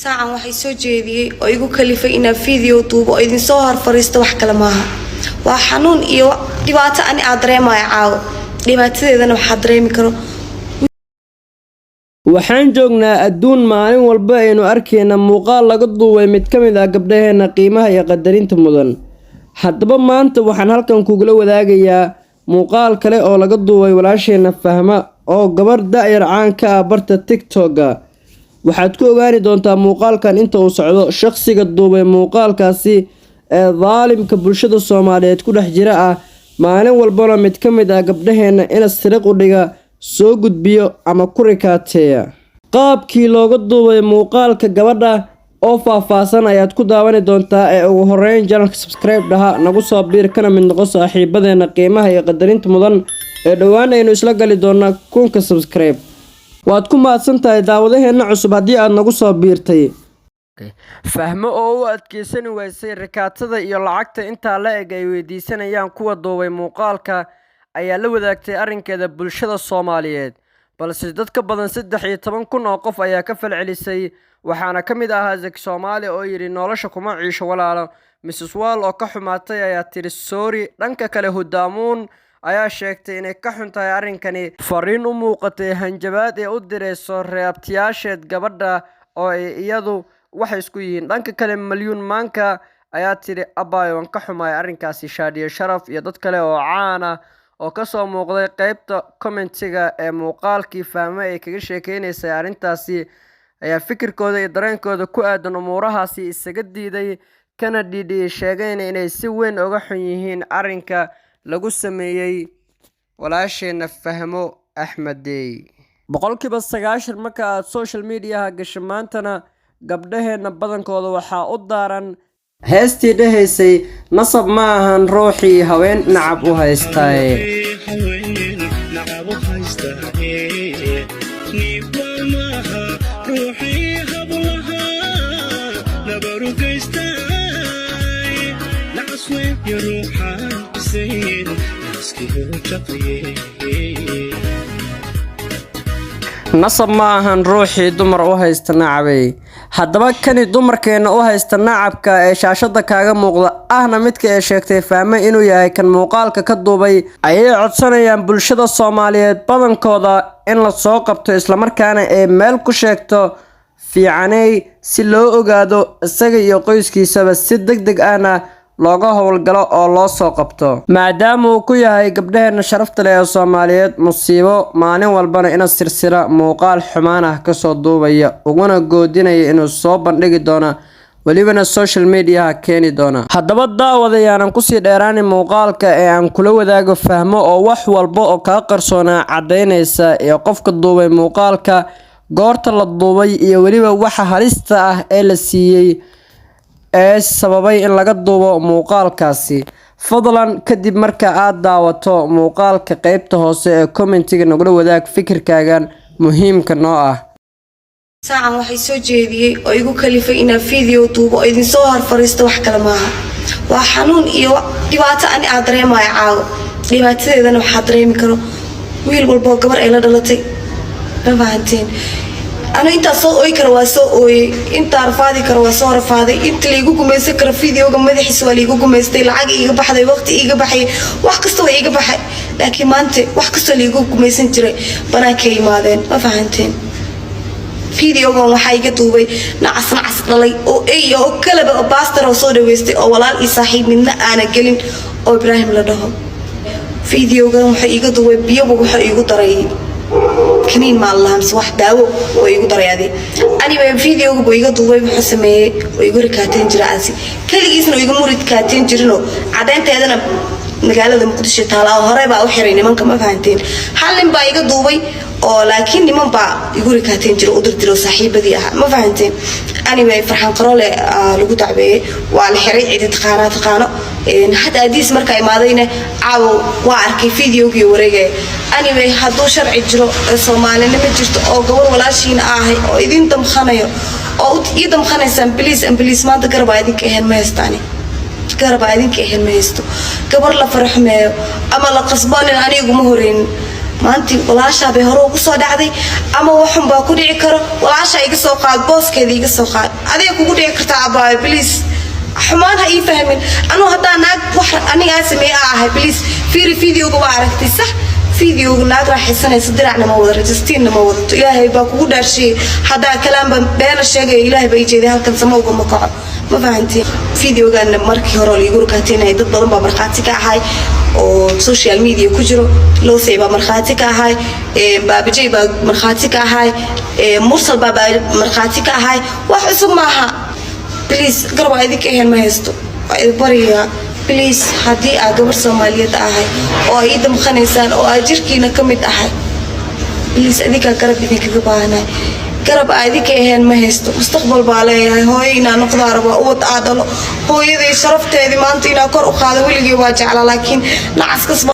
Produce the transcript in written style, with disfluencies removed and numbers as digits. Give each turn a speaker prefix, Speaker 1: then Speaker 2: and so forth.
Speaker 1: saacan waxay soo jeediyay oo igu kalifay inaan video duubo oo idin soo horfariisto wax kale maaha waa xanuun iyo dhibaato aan dareemayo caawo dhibaatadeedana waxa dareemi karo
Speaker 2: waxaan joognaa adduun maalin walba aynu arkayna muuqaal laga duubay mid ka mid ah gabdhaheena qiimaha iyo qadarinta mudan haddaba maanta waxaan halkan kugula wadaagayaa muuqaal kale oo laga duubay walaasheena Fahma oo gabar da'yar caan ka ah barta TikTok waxaad ku ogaani doontaa muuqaalkan inta uu socdo shakhsiga duubay muuqaalkaasi ee daalimka bulshada Soomaaliyeed ku dhex jira ah maalin walbana mid ka mid ah gabdhaheena in sariiq u dhiga soo gudbiyo ama ku rikaateeya qaabkii looga duubay muuqaalka gabadha oo faahfaahsan ayaad ku daawani doontaa ee ugu horeyn channelka subscribe dhaha nagu soo biir kana mid noqo saaxiibadeena qiimaha iyo qadarinta mudan ee dhawaan aynu isla gali doonaa kunka subscribe waad ku mahadsantahay daawadaheena cusub haddii aad nagu soo biirtay Fahmo oo u adkeysan waysay rikaatada iyo lacagta inta la eg ay weydiisanayaan kuwa duubay muuqaalka ayaa la wadaagtay arrinkeeda bulshada Soomaaliyeed balse dad ka badan 13,000 oo qof ayaa ka falcelisay waxaana ka mid ah Zaki Soomaali oo yiri nolosha kuma ciisho walaalo Mrs Wall oo ka xumaatay ayaa tiri sorry dhanka kale Hudaamuun ayaa sheegtay inay ka xuntahay arrinkani fariin u muuqatay hanjabaad ee u direyso reebtiyaasheed gabadha oo iyadu waxay isku yihiin dhanka kale Malyuun Maanka ayaa tiri abaayo ka xumaay arrinkaasi Shaadiye Sharaf iyo dad kale oo caan ah oo ka soo muuqday qaybta commentiga ee muuqaalkii Fahmo ay kaga sheekeynaysa arrintaasi ayaa fikirkooda iyo dareenkooda ku aadan umuurahaasi isaga diiday kana dhidhiyay sheegayna inay si weyn uga xun yihiin arrinka lagu sameeyay walaasheena Fahmo Axmedey boqolkiiba 90 marka aad social media gasho maantana gabdhaheena badankooda waxaa u daaran heestii dhahaysay nasab ma ahan ruuxii haween nacab u haystay nasab ma ahan ruuxii dumar u haysta nacabay haddaba kani dumarkeena u haysta nacabka ee shaashada kaaga muuqda ahna midka ay sheegtay Fahmo inuu yahay kan muuqaalka ka duubay ayay codsanayaan bulshada Soomaaliyeed badankooda in la soo qabto isla markaana ay meel ku sheegto fiicanay si loo ogaado isaga iyo qoyskiisaba si degdeg ahna looga howlgalo oo loo soo qabto maadaama uu ku yahay gabdhaheena sharafta leh ee Soomaaliyeed musiibo maalin walbana ina sirsira muuqaal xumaan ah ka soo duubaya uguna goodinaya inuu soo bandhigi doono walibana social media keeni doona haddaba daawadayaan ku sii dheeraan muuqaalka ee aan kula wadaago Fahmo oo wax walba oo ka qarsoona cadeynaysa ee qofka duubay muuqaalka goorta la duubay iyo waliba waxa halista ah ee la siiyay ee sababay in laga duubo muuqaalkaasi fadlan kadib marka aad daawato muuqaalka qaybta hoose ee commentiga nagula wadaag fikirkaagan muhiimka noo ah
Speaker 1: saacan waxay soo jeediyay oo igu kalifay inaan video duubo oo idin soo horfariisto wax kale maaha waa xanuun iyo dhibaato aan dareemayo caawo dhibaatadeedana waxa dareemi karo wiil walba oo gabar ay la dhalatay ma fahanteen أنا أنت صو أي كروا صو أي أنت رفادي كروا صو رفادي أنت اللي يجوكم يسكر فيديو جم مدح سوالي يجوكم يستيل عاج يجي بحد وقت يجي بحي وحكستوا يجي بحي لكن ما أنت وحكستوا اللي يجوكم يسنتري بنا كي ماذن ما فهمتين فيديو جم وحاجة توبي نعس لي أو أي أو كلب أو باستر أو صور ويستي أو ولا إصاحي منا أنا كلين أو إبراهيم لدهم فيديو جم وحاجة توبي بيو وحاجة ترى كنين مع الله مس واحد داو ويقول دريادي أنا بفيديو بيقول دوبي بحسمه ويقول كاتين جراسي كل جيسنا ويقول مريد كاتين جرنو عدين تهدنا مقالة مقدسة طالع وهراء بقى وحريني من كم فهمتين حلم بقى يقول دوبي أو لكن من بقى يقول كاتين جرو قدر درو صاحبة دي ما فهمتين أنا بفرحان قرالة لقول تعبي وعلى حريق عدة تقانة حتى أديس مركا ماذينا عاو وعركي فيديو كي ورجع أنا بهدو شرع جرو Soomaali nima jirto oo gabar walaashiin ahay oo idin damkhanayo oo idin khanaysan please maanta garba idinka ahaan ma heestaani gabar la farxmeeyo ama la qasbaan anigu ma horeyn maantii walaashaa bay hore ugu soo dhacday ama waxun baa ku dhici karo walaashaa iga soo qaad booskeeda iga soo qaad adiga kugu dhici kartaa abaayo please xumaan ha ii fahmin anuu haddaan naag wax anigaa sameeye ahay please fiiri videoga waa aragtay sax videoga naag raaxaysanaysa diracna ma wada rejistiinna ma wadato ilaahay baa kugu dhaarshiyey haddaa kalaanba beena sheegaya ilaahay baa ii jeeday halkan samowga ma kaco ma fahantiin videogan markii hore liigu rakaateenayay dad badan baa markhaati ka ahay oo social media ku jiro loosay baa markhaati ka ahay baabajay baa markhaati ka ahay mursal baa markhaati ka ahay wax cusub maaha please garab waa idinka ahayn ma haysto waa idin bariyaa please haddii aa gabar soomaaliyeed ahay oo ay ii damqanaysaan oo aa jirkiina ka mid ahay please adinkaa garab idinkaga baahanahay garab aa idinka ahayn ma haysto mustaqbal baa leeyahay hooyo inaa noqdaa rabaa uwad aa dhalo hooyaday sharafteedii maanta inaa kor u qaado weligay waa jeclaa laakiin nacaskasba